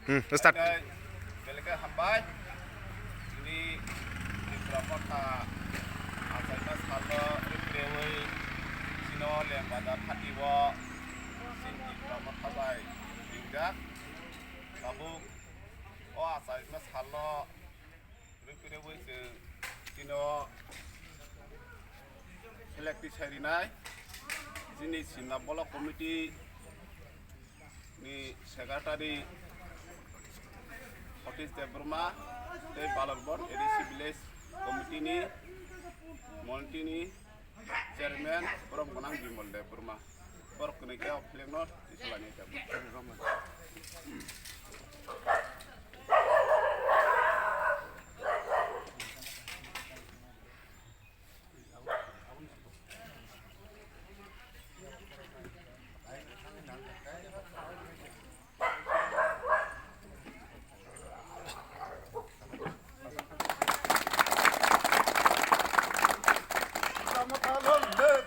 start. Belaka hambai ini di berapa ta asalnya salo reprewe sino lembada patiwo sin di berapa tabai hingga kamu asalnya salo reprewe sino elektrik serinai sini sinabolo komiti ni sekretari Otis Debruma, Teh Balarbon, edisi Village Komiti ni, Monti ni, Chairman, Prof. Gunang Jimbol Debruma, Prof. Kenekia Oplenor, Isolani Debruma.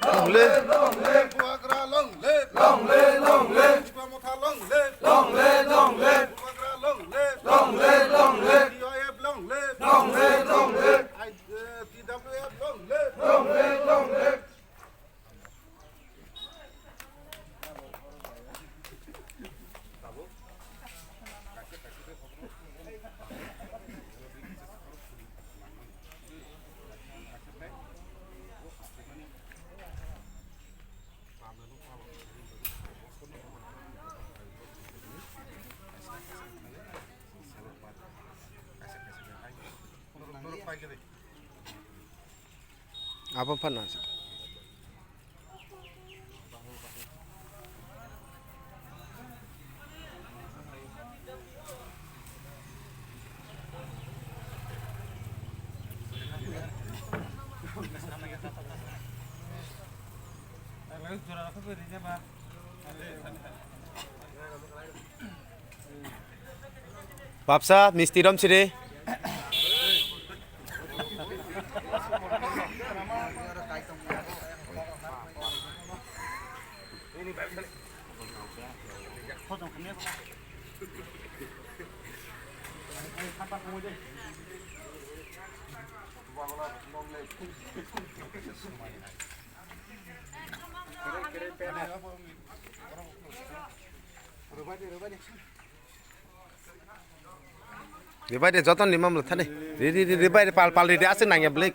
Long live, Long live, Buagra, long live, long live, long live, Dipramotha, long live, long live, long live, Buagra, long live, long live, long live, DIF, long live, long live, long live, TWF, long live, long live, long live. Apa panas? Papsa, Misti Rom sini. Ribai de joton limam lu thane. Ribai de pal pal de asin nangya blek.